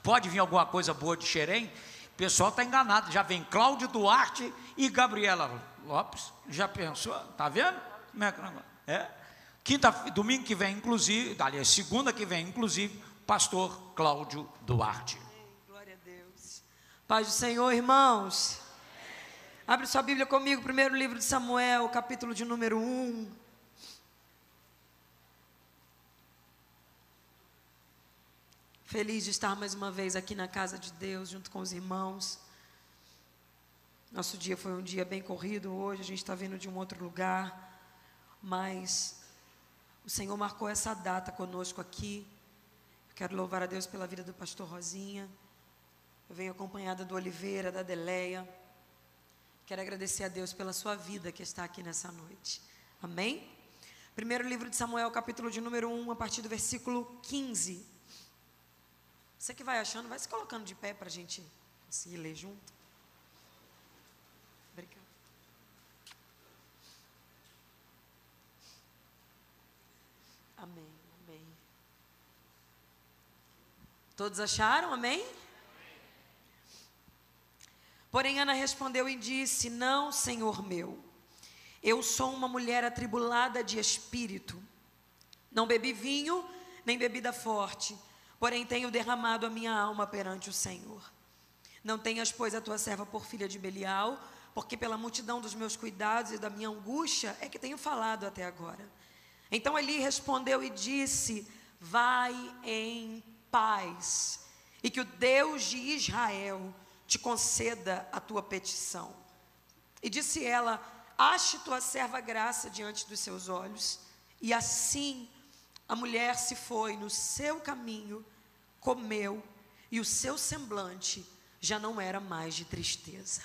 Pode vir alguma coisa boa de Xerém? O pessoal está enganado, já vem Cláudio Duarte e Gabriela Lopes, já pensou? Está vendo? Como é que domingo que vem, inclusive, aliás, segunda que vem, inclusive, pastor Cláudio Duarte. Glória a Deus. Paz do Senhor, irmãos. Abre sua Bíblia comigo, primeiro livro de Samuel, capítulo de número 1. Feliz de estar mais uma vez aqui na casa de Deus, junto com os irmãos. Nosso dia foi um dia bem corrido hoje, a gente está vindo de um outro lugar, mas o Senhor marcou essa data conosco aqui. Eu quero louvar a Deus pela vida do pastor Rosinha. Eu venho acompanhada do Oliveira, da Deleia. Quero agradecer a Deus pela sua vida que está aqui nessa noite. Amém? Primeiro livro de Samuel, capítulo de número 1, a partir do versículo 15. Você que vai achando, vai se colocando de pé para a gente conseguir ler junto. Obrigada. Amém, amém. Todos acharam? Amém? Porém, Ana respondeu e disse: não, Senhor meu, eu sou uma mulher atribulada de espírito. Não bebi vinho, nem bebida forte, porém tenho derramado a minha alma perante o Senhor. Não tenhas, pois, a tua serva por filha de Belial, porque pela multidão dos meus cuidados e da minha angústia é que tenho falado até agora. Então Eli respondeu e disse: vai em paz, e que o Deus de Israel te conceda a tua petição. E disse ela: ache tua serva graça diante dos seus olhos. E assim a mulher se foi no seu caminho, comeu, e o seu semblante já não era mais de tristeza.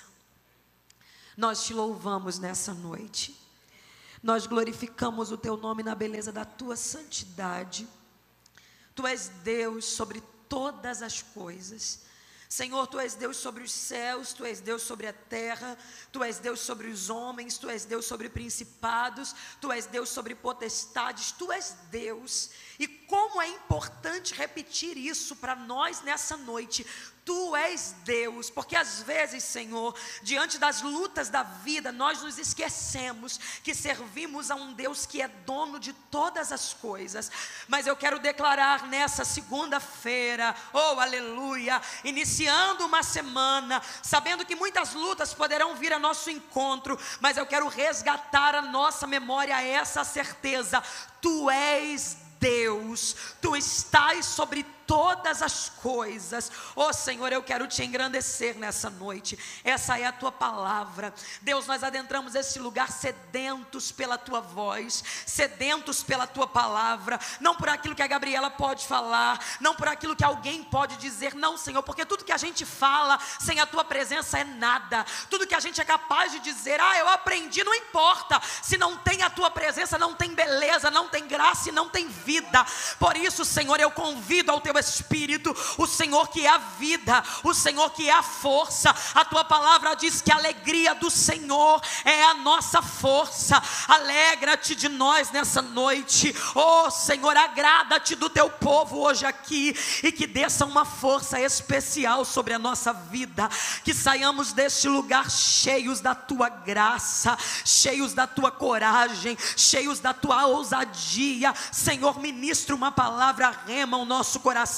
Nós te louvamos nessa noite. Nós glorificamos o teu nome na beleza da tua santidade. Tu és Deus sobre todas as coisas. Senhor, Tu és Deus sobre os céus, Tu és Deus sobre a terra, Tu és Deus sobre os homens, Tu és Deus sobre principados, Tu és Deus sobre potestades, Tu és Deus. E como é importante repetir isso para nós nessa noite. Tu és Deus, porque às vezes, Senhor, diante das lutas da vida, nós nos esquecemos que servimos a um Deus que é dono de todas as coisas. Mas eu quero declarar nessa segunda-feira, oh aleluia, iniciando uma semana, sabendo que muitas lutas poderão vir a nosso encontro, mas eu quero resgatar a nossa memória essa certeza: Tu és Deus, Tu estás sobre todas as coisas. Oh Senhor, eu quero te engrandecer nessa noite. Essa é a tua palavra. Deus, nós adentramos esse lugar sedentos pela tua voz, sedentos pela tua palavra, não por aquilo que a Gabriela pode falar, não por aquilo que alguém pode dizer, não, Senhor, porque tudo que a gente fala sem a tua presença é nada. Tudo que a gente é capaz de dizer, eu aprendi, não importa, se não tem a tua presença, não tem beleza, não tem graça e não tem vida. Por isso, Senhor, eu convido ao teu Espírito, o Senhor que é a vida, o Senhor que é a força. A tua palavra diz que a alegria do Senhor é a nossa força. Alegra-te de nós nessa noite, oh Senhor, agrada-te do teu povo hoje aqui, e que desça uma força especial sobre a nossa vida, que saiamos deste lugar cheios da tua graça, cheios da tua coragem, cheios da tua ousadia. Senhor, ministra uma palavra rema ao nosso coração,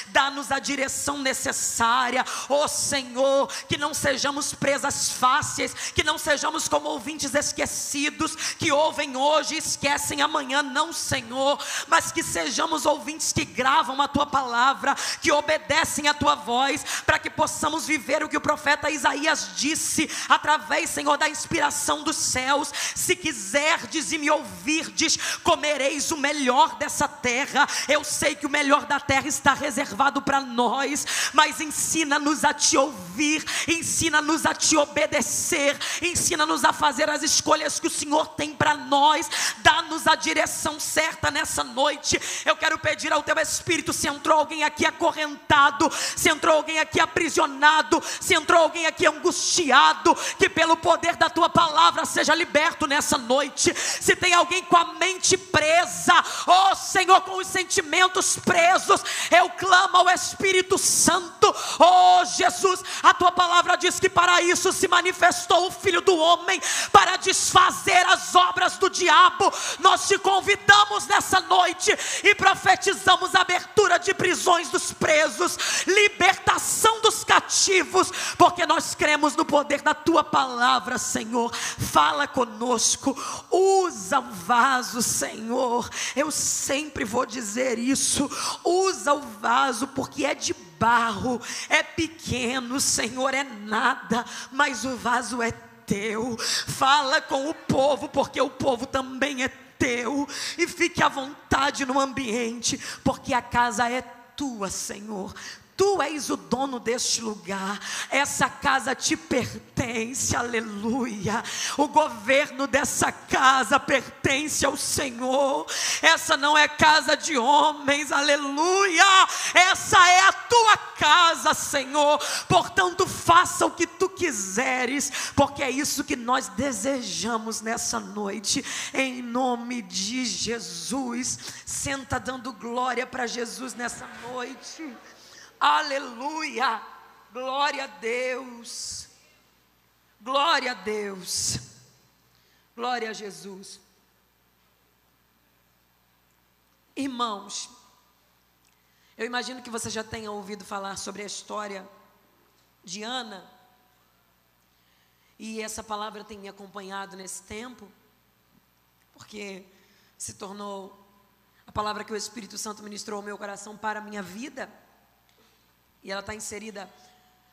dá-nos a direção necessária, oh Senhor, que não sejamos presas fáceis, que não sejamos como ouvintes esquecidos, que ouvem hoje e esquecem amanhã, não, Senhor, mas que sejamos ouvintes que gravam a tua palavra, que obedecem a tua voz, para que possamos viver o que o profeta Isaías disse, através, Senhor, da inspiração dos céus: se quiserdes e me ouvirdes, comereis o melhor dessa terra. Eu sei que o melhor da terra está reservado para nós, mas ensina-nos a te ouvir, ensina-nos a te obedecer, ensina-nos a fazer as escolhas que o Senhor tem para nós. Dá-nos a direção certa nessa noite. Eu quero pedir ao teu Espírito, se entrou alguém aqui acorrentado, se entrou alguém aqui aprisionado, se entrou alguém aqui angustiado, que pelo poder da tua palavra seja liberto nessa noite. Se tem alguém com a mente presa, oh Senhor, com os sentimentos presos, Deus. Eu clamo ao Espírito Santo. Oh Jesus, a tua palavra diz que para isso se manifestou o Filho do Homem, para desfazer as obras do diabo. Nós te convidamos nessa noite e profetizamos a abertura de prisões dos presos, libertação dos cativos, porque nós cremos no poder da tua palavra, Senhor. Fala conosco, usa o vaso, Senhor. Eu sempre vou dizer isso, usa o vaso, porque é de barro, é pequeno, Senhor, é nada, mas o vaso é teu. Fala com o povo, porque o povo também é teu, e fique à vontade no ambiente, porque a casa é tua, Senhor. Tu és o dono deste lugar, essa casa te pertence, aleluia. O governo dessa casa pertence ao Senhor. Essa não é casa de homens, aleluia. Essa é a tua casa, Senhor. Portanto, faça o que tu quiseres, porque é isso que nós desejamos nessa noite, em nome de Jesus. Senta dando glória para Jesus nessa noite. Aleluia, glória a Deus, glória a Deus, glória a Jesus. Irmãos, eu imagino que você já tenha ouvido falar sobre a história de Ana, e essa palavra tem me acompanhado nesse tempo, porque se tornou a palavra que o Espírito Santo ministrou ao meu coração para a minha vida. E ela está inserida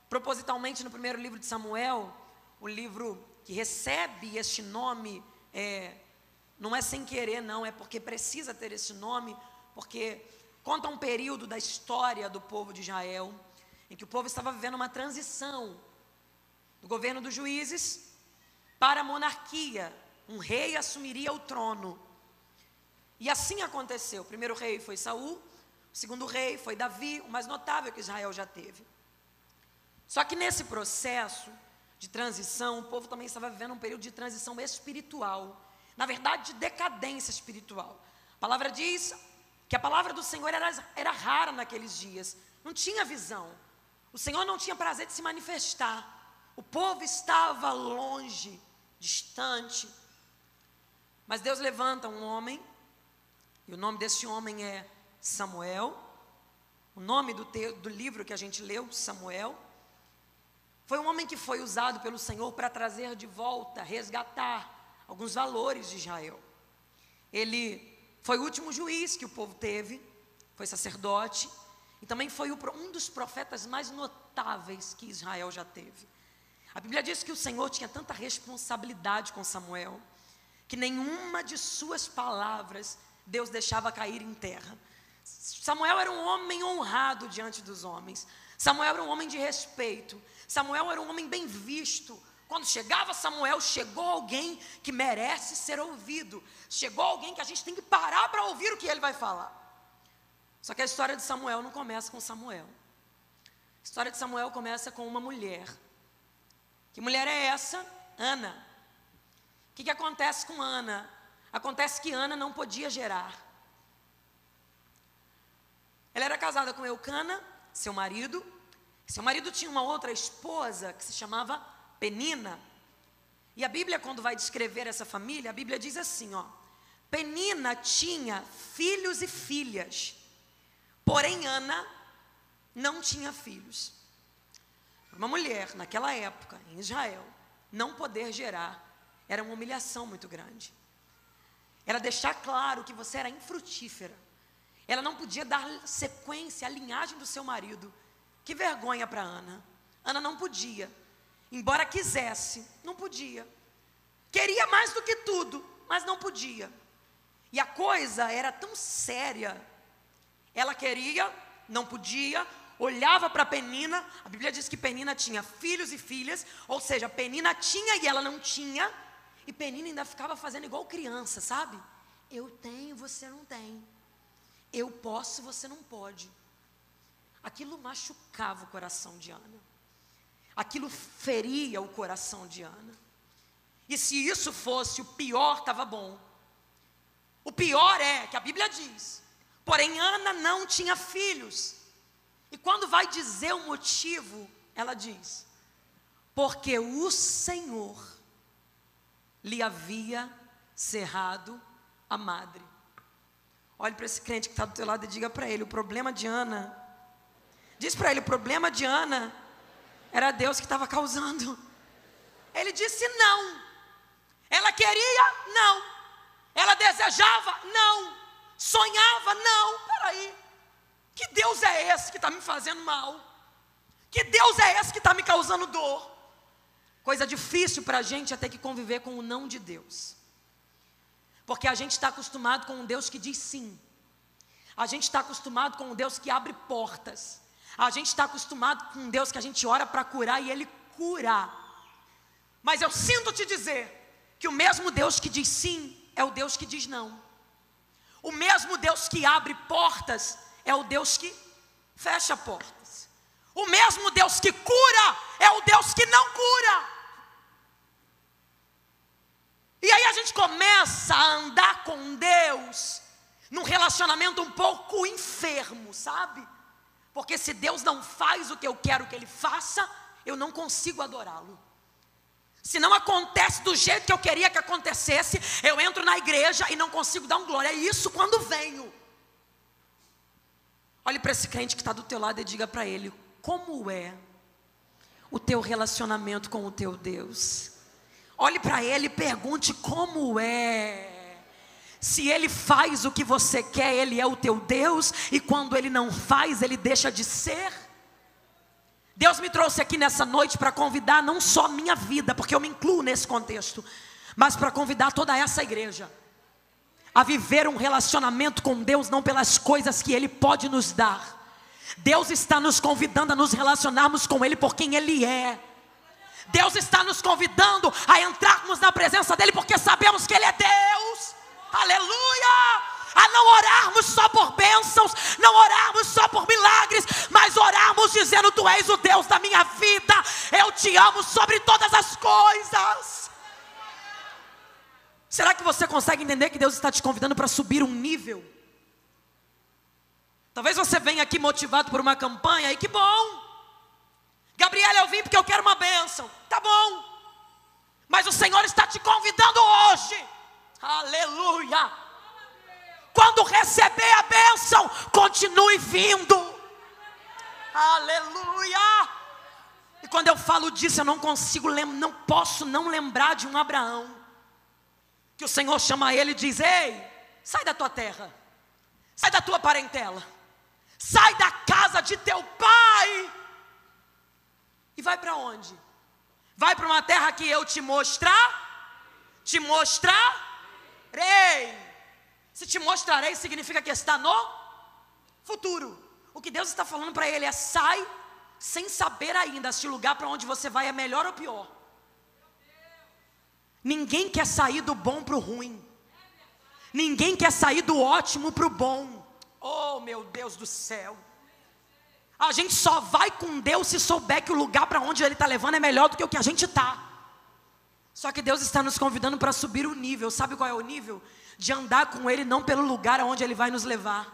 propositalmente no primeiro livro de Samuel, o livro que recebe este nome, não é sem querer não, é porque precisa ter esse nome, porque conta um período da história do povo de Israel, em que o povo estava vivendo uma transição do governo dos juízes para a monarquia. Um rei assumiria o trono, e assim aconteceu. O primeiro rei foi Saul, o segundo rei foi Davi, o mais notável que Israel já teve. Só que nesse processo de transição, o povo também estava vivendo um período de transição espiritual, na verdade de decadência espiritual. A palavra diz que a palavra do Senhor era rara naqueles dias, não tinha visão, o Senhor não tinha prazer de se manifestar, o povo estava longe, distante. Mas Deus levanta um homem, e o nome desse homem é Samuel. O nome do livro que a gente leu, Samuel, foi um homem que foi usado pelo Senhor para trazer de volta, resgatar alguns valores de Israel. Ele foi o último juiz que o povo teve, foi sacerdote, e também foi um dos profetas mais notáveis que Israel já teve. A Bíblia diz que o Senhor tinha tanta responsabilidade com Samuel, que nenhuma de suas palavras Deus deixava cair em terra. Samuel era um homem honrado diante dos homens. Samuel era um homem de respeito. Samuel era um homem bem visto. Quando chegava Samuel, chegou alguém que merece ser ouvido. Chegou alguém que a gente tem que parar para ouvir o que ele vai falar. Só que a história de Samuel não começa com Samuel. A história de Samuel começa com uma mulher. Que mulher é essa? Ana. O que acontece com Ana? Acontece que Ana não podia gerar. Ela era casada com Eucana, seu marido. Seu marido tinha uma outra esposa que se chamava Penina. E a Bíblia, quando vai descrever essa família, a Bíblia diz assim, Penina tinha filhos e filhas, porém Ana não tinha filhos. Uma mulher, naquela época, em Israel, não poder gerar, era uma humilhação muito grande. Era deixar claro que você era infrutífera. Ela não podia dar sequência à linhagem do seu marido. Que vergonha para Ana. Ana não podia. Embora quisesse, não podia. Queria mais do que tudo, mas não podia. E a coisa era tão séria. Ela queria, não podia, olhava para Penina. A Bíblia diz que Penina tinha filhos e filhas, ou seja, Penina tinha e ela não tinha. E Penina ainda ficava fazendo igual criança, sabe? Eu tenho, você não tem. Eu posso, você não pode. Aquilo machucava o coração de Ana. Aquilo feria o coração de Ana. E se isso fosse o pior, estava bom. O pior é que a Bíblia diz, Porém, Ana não tinha filhos. E quando vai dizer o motivo, ela diz: porque o Senhor lhe havia cerrado a madre. Olhe para esse crente que está do teu lado e diga para ele: o problema de Ana, diz para ele, o problema de Ana era Deus que estava causando. Ele disse não. Ela queria? Não. Ela desejava? Não. Sonhava? Não. Peraí, que Deus é esse que está me fazendo mal? Que Deus é esse que está me causando dor? Coisa difícil para a gente é ter que conviver com o não de Deus. Porque a gente está acostumado com um Deus que diz sim. A gente está acostumado com um Deus que abre portas. A gente está acostumado com um Deus que a gente ora para curar e Ele cura. Mas eu sinto te dizer que o mesmo Deus que diz sim é o Deus que diz não. O mesmo Deus que abre portas é o Deus que fecha portas. O mesmo Deus que cura é o Deus que não cura. E aí a gente começa a andar com Deus num relacionamento um pouco enfermo, sabe? Porque se Deus não faz o que eu quero que Ele faça, eu não consigo adorá-lo. Se não acontece do jeito que eu queria que acontecesse, eu entro na igreja e não consigo dar um glória. É isso quando venho. Olhe para esse crente que está do teu lado e diga para ele: como é o teu relacionamento com o teu Deus? Olhe para ele e pergunte como é. Se Ele faz o que você quer, Ele é o teu Deus, e quando Ele não faz, Ele deixa de ser. Deus me trouxe aqui nessa noite para convidar não só a minha vida, porque eu me incluo nesse contexto, mas para convidar toda essa igreja a viver um relacionamento com Deus, não pelas coisas que Ele pode nos dar. Deus está nos convidando a nos relacionarmos com Ele por quem Ele é. Deus está nos convidando a entrarmos na presença dEle, porque sabemos que Ele é Deus. Aleluia! A não orarmos só por bênçãos, não orarmos só por milagres, mas orarmos dizendo: Tu és o Deus da minha vida, eu te amo sobre todas as coisas. Será que você consegue entender que Deus está te convidando para subir um nível? Talvez você venha aqui motivado por uma campanha, e que bom. Gabriela, eu vim porque eu quero uma bênção. Tá bom, mas o Senhor está te convidando hoje. Aleluia! Quando receber a bênção, continue vindo. Aleluia! E quando eu falo disso, eu não consigo, não posso não lembrar de um Abraão, que o Senhor chama ele e diz: ei, sai da tua terra, sai da tua parentela, sai da casa de teu pai, e vai para onde? Vai para uma terra que eu te mostrarei. Se te mostrarei significa que está no futuro. O que Deus está falando para ele é: sai sem saber ainda se o lugar para onde você vai é melhor ou pior. Ninguém quer sair do bom para o ruim. Ninguém quer sair do ótimo para o bom. Oh, meu Deus do céu. A gente só vai com Deus se souber que o lugar para onde Ele está levando é melhor do que o que a gente está. Só que Deus está nos convidando para subir o nível. Sabe qual é o nível? De andar com Ele não pelo lugar aonde Ele vai nos levar,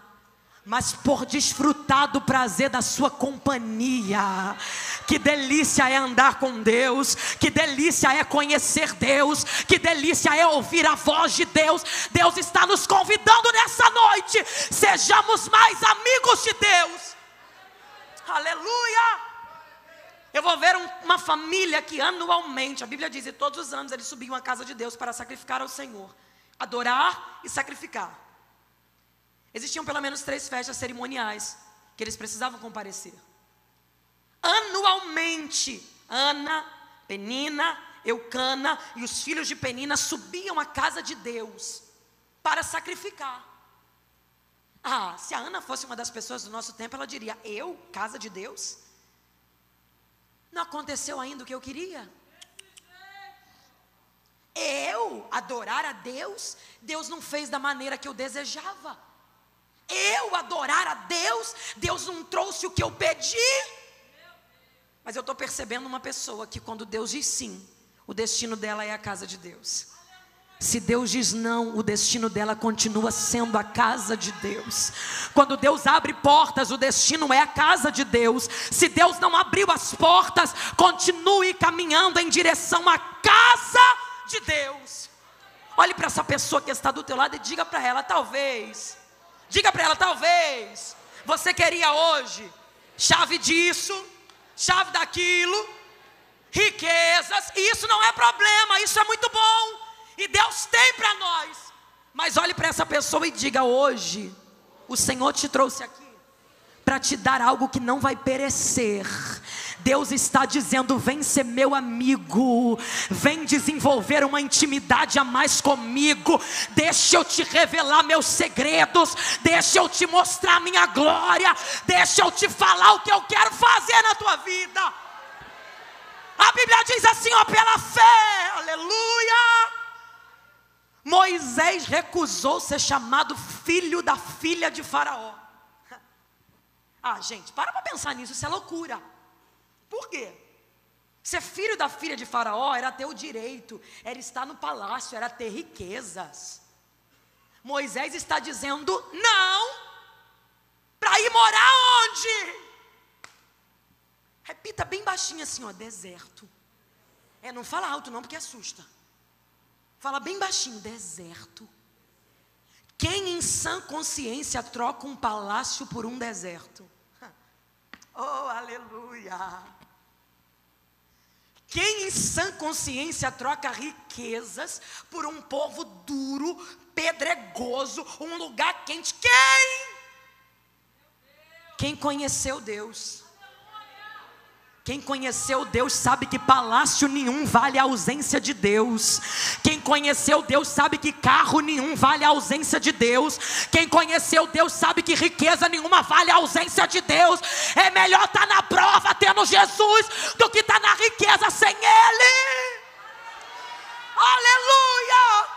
mas por desfrutar do prazer da sua companhia. Que delícia é andar com Deus, que delícia é conhecer Deus, que delícia é ouvir a voz de Deus. Deus está nos convidando nessa noite: sejamos mais amigos de Deus. Aleluia! Eu vou ver uma família que anualmente, a Bíblia diz, e todos os anos eles subiam à casa de Deus para sacrificar ao Senhor, adorar e sacrificar. Existiam pelo menos 3 festas cerimoniais que eles precisavam comparecer. Anualmente, Ana, Penina, Eucana e os filhos de Penina subiam à casa de Deus para sacrificar. Ah, se a Ana fosse uma das pessoas do nosso tempo, ela diria: eu, casa de Deus? Não aconteceu ainda o que eu queria? Eu adorar a Deus? Deus não fez da maneira que eu desejava. Eu adorar a Deus? Deus não trouxe o que eu pedi. Mas eu estou percebendo uma pessoa que quando Deus diz sim, o destino dela é a casa de Deus. Se Deus diz não, o destino dela continua sendo a casa de Deus. Quando Deus abre portas, o destino é a casa de Deus. Se Deus não abriu as portas, continue caminhando em direção à casa de Deus. Olhe para essa pessoa que está do teu lado e diga para ela, talvez. Diga para ela, talvez. Você queria hoje chave disso, chave daquilo, riquezas. E isso não é problema, isso é muito bom. E Deus tem para nós. Mas olhe para essa pessoa e diga, hoje o Senhor te trouxe aqui para te dar algo que não vai perecer. Deus está dizendo, vem ser meu amigo, vem desenvolver uma intimidade a mais comigo, deixa eu te revelar meus segredos, deixa eu te mostrar minha glória, deixa eu te falar o que eu quero fazer na tua vida. A Bíblia diz assim, ó, pela fé, aleluia, Moisés recusou ser chamado filho da filha de Faraó. Ah, gente, para pensar nisso, isso é loucura. Por quê? Ser filho da filha de Faraó era ter o direito, era estar no palácio, era ter riquezas. Moisés está dizendo não, para ir morar onde? Repita bem baixinho assim, ó, deserto. Não fala alto não, porque assusta. Fala bem baixinho, deserto. Quem em sã consciência troca um palácio por um deserto? Oh, aleluia! Quem em sã consciência troca riquezas por um povo duro, pedregoso, um lugar quente? Quem conheceu Deus? Quem conheceu Deus sabe que palácio nenhum vale a ausência de Deus. Quem conheceu Deus sabe que carro nenhum vale a ausência de Deus. Quem conheceu Deus sabe que riqueza nenhuma vale a ausência de Deus. É melhor estar na prova tendo Jesus do que estar na riqueza sem Ele. Aleluia!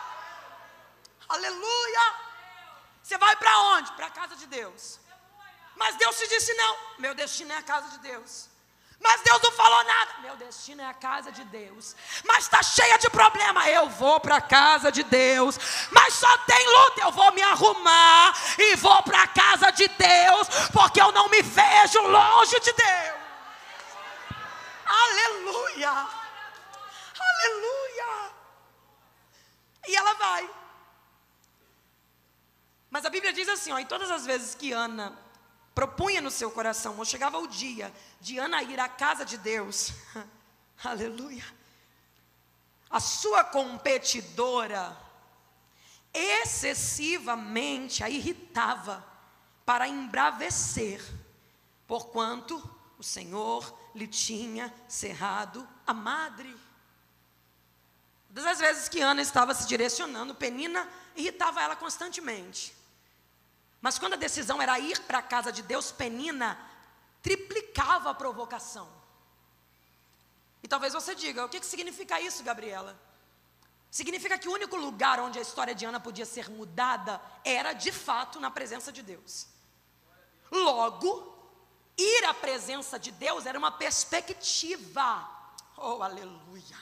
Aleluia! Você vai para onde? Para a casa de Deus. Mas Deus te disse não, meu destino é a casa de Deus. Mas Deus não falou nada, meu destino é a casa de Deus. Mas está cheia de problema, eu vou para a casa de Deus. Mas só tem luta, eu vou me arrumar e vou para a casa de Deus, porque eu não me vejo longe de Deus. Aleluia, aleluia. E ela vai. Mas a Bíblia diz assim, ó, em todas as vezes que Ana propunha no seu coração, ou chegava o dia de Ana ir à casa de Deus, aleluia, a sua competidora excessivamente a irritava para embravecer, porquanto o Senhor lhe tinha cerrado a madre. Todas as vezes que Ana estava se direcionando, Penina irritava ela constantemente. Mas quando a decisão era ir para a casa de Deus, Penina triplicava a provocação. E talvez você diga, o que significa isso, Gabriela? Significa que o único lugar onde a história de Ana podia ser mudada era, de fato, na presença de Deus. Logo, ir à presença de Deus era uma perspectiva, oh aleluia,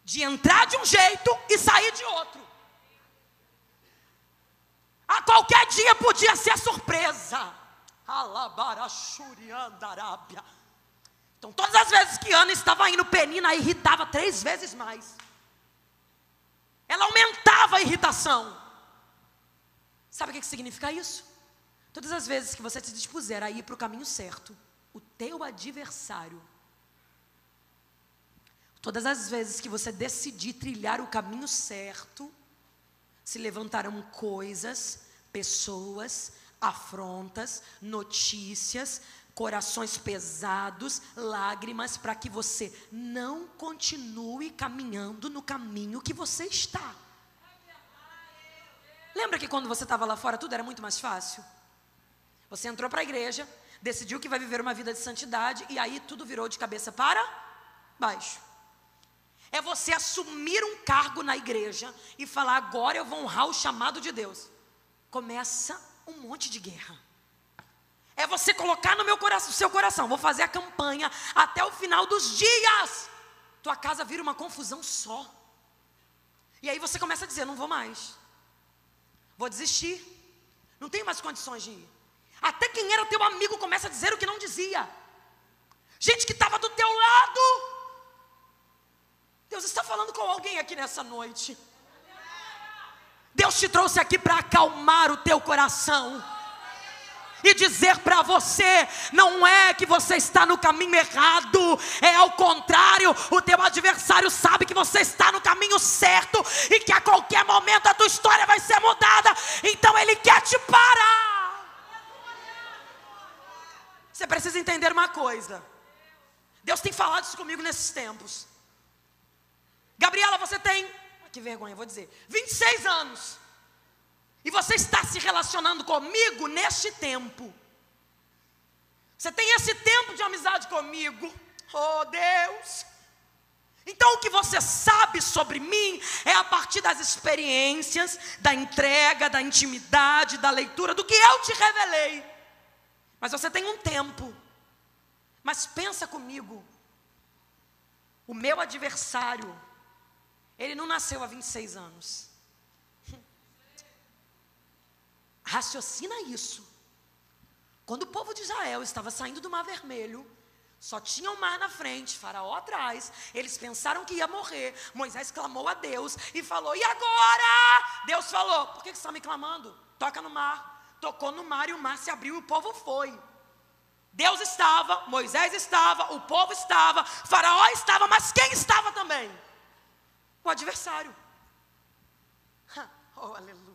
de entrar de um jeito e sair de outro. A qualquer dia podia ser surpresa. Então todas as vezes que Ana estava indo, Penina irritava 3 vezes mais. Ela aumentava a irritação. Sabe o que significa isso? Todas as vezes que você se dispuser a ir para o caminho certo, o teu adversário, todas as vezes que você decidir trilhar o caminho certo, se levantarão coisas, pessoas, afrontas, notícias, corações pesados, lágrimas, para que você não continue caminhando no caminho que você está. Lembra que quando você estava lá fora tudo era muito mais fácil? Você entrou para a igreja, decidiu que vai viver uma vida de santidade e aí tudo virou de cabeça para baixo. É você assumir um cargo na igreja e falar, agora eu vou honrar o chamado de Deus. Começa um monte de guerra. É você colocar no seu coração, vou fazer a campanha até o final dos dias. Tua casa vira uma confusão só. E aí você começa a dizer, não vou mais. Vou desistir. Não tenho mais condições de ir. Até quem era teu amigo começa a dizer o que não dizia. Gente que estava do teu lado. Deus está falando com alguém aqui nessa noite. Deus te trouxe aqui para acalmar o teu coração e dizer para você, não é que você está no caminho errado, é ao contrário, o teu adversário sabe que você está no caminho certo e que a qualquer momento a tua história vai ser mudada, então ele quer te parar. Você precisa entender uma coisa, Deus tem falado isso comigo nesses tempos. Gabriela, você tem, que vergonha, vou dizer, 26 anos. E você está se relacionando comigo neste tempo. Você tem esse tempo de amizade comigo. Oh Deus. Então o que você sabe sobre mim é a partir das experiências, da entrega, da intimidade, da leitura, do que eu te revelei. Mas você tem um tempo. Mas pensa comigo. O meu adversário, ele não nasceu há 26 anos. Raciocina isso. Quando o povo de Israel estava saindo do Mar Vermelho, só tinha o mar na frente, Faraó atrás, eles pensaram que ia morrer. Moisés clamou a Deus e falou, e agora? Deus falou, por que você está me clamando? Toca no mar. Tocou no mar e o mar se abriu e o povo foi. Deus estava, Moisés estava, o povo estava, Faraó estava, mas quem estava também? O adversário. Oh, aleluia.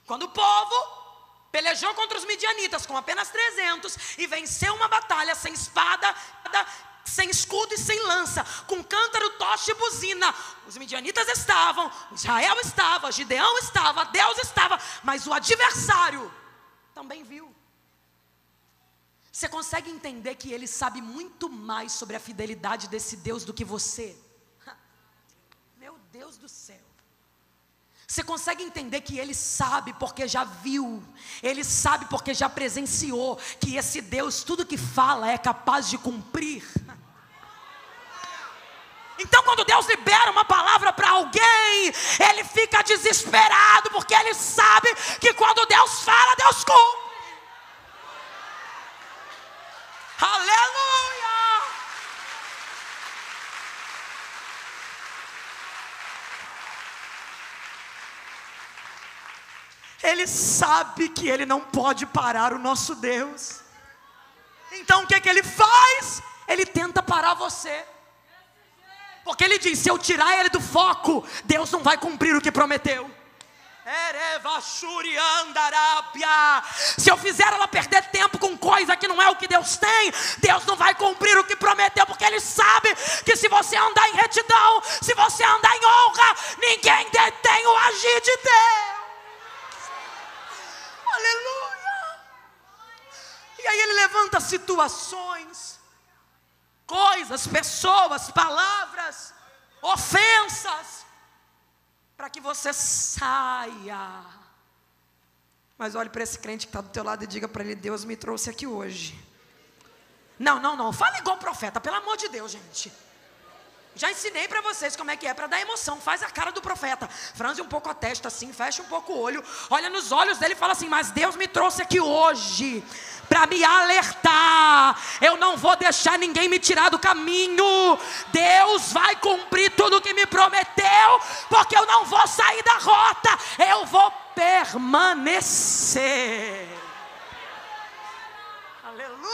Quando o povo pelejou contra os midianitas com apenas 300 e venceu uma batalha sem espada, sem escudo e sem lança, com cântaro, tocha e buzina, os midianitas estavam, Israel estava, Gideão estava, Deus estava, mas o adversário também viu. Você consegue entender que ele sabe muito mais sobre a fidelidade desse Deus do que você? Meu Deus do céu. Você consegue entender que ele sabe porque já viu, ele sabe porque já presenciou, que esse Deus, tudo que fala é capaz de cumprir. Então quando Deus libera uma palavra para alguém, ele fica desesperado, porque ele sabe que quando Deus fala, Deus cumpre. Aleluia! Ele sabe que ele não pode parar o nosso Deus. Então o que ele faz? Ele tenta parar você. Porque ele diz, se eu tirar ele do foco, Deus não vai cumprir o que prometeu. Se eu fizer ela perder tempo com coisa que não é o que Deus tem, Deus não vai cumprir o que prometeu, porque ele sabe que se você andar em retidão, se você andar em honra, ninguém detém o agir de Deus. Aleluia. E aí ele levanta situações, coisas, pessoas, palavras, ofensas, para que você saia. Mas olhe para esse crente que está do teu lado e diga para ele, Deus me trouxe aqui hoje. Não, fala igual profeta, pelo amor de Deus, gente. Já ensinei para vocês como é que é para dar emoção. Faz a cara do profeta, franze um pouco a testa assim, fecha um pouco o olho, olha nos olhos dele e fala assim, mas Deus me trouxe aqui hoje para me alertar, eu não vou deixar ninguém me tirar do caminho, Deus vai cumprir tudo o que me prometeu, porque eu não vou sair da rota, eu vou permanecer. Aleluia!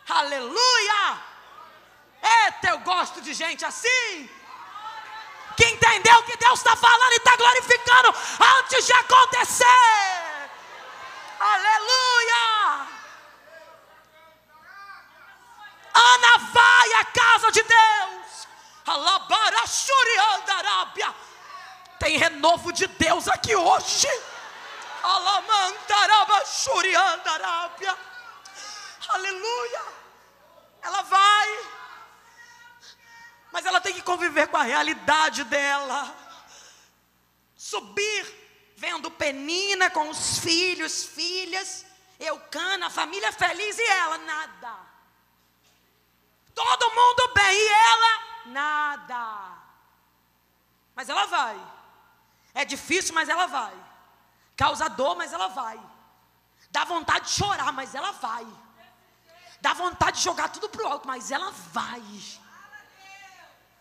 Aleluia! Eita, eu gosto de gente assim, que entendeu que Deus está falando e está glorificando antes de acontecer. Aleluia! Ana vai à casa de Deus. Alabarachuriandarábia. Tem renovo de Deus aqui hoje. Alamandarabachuriandarábia. Aleluia. Ela vai, mas ela tem que conviver com a realidade dela. Subir, vendo Penina com os filhos, filhas, Eucana, a família feliz, e ela nada. Todo mundo bem, e ela, nada. Mas ela vai. É difícil, mas ela vai. Causa dor, mas ela vai. Dá vontade de chorar, mas ela vai. Dá vontade de jogar tudo pro alto, mas ela vai.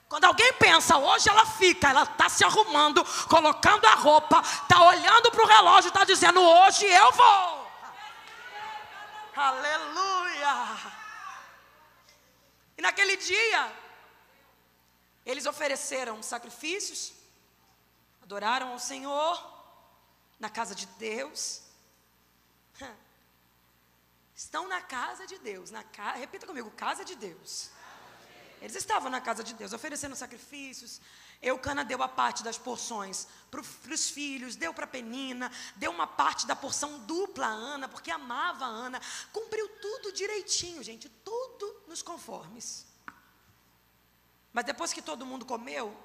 Quando alguém pensa, hoje ela fica, ela está se arrumando, colocando a roupa, está olhando para o relógio, está dizendo, hoje eu vou. Aleluia. E naquele dia, eles ofereceram sacrifícios, adoraram ao Senhor, na casa de Deus. Estão na casa de Deus, repita comigo, casa de Deus. Eles estavam na casa de Deus, oferecendo sacrifícios. Eucana deu a parte das porções para os filhos, deu para Penina, deu uma parte da porção dupla a Ana, porque amava a Ana. Cumpriu tudo direitinho, gente, tudo nos conformes. Mas depois que todo mundo comeu,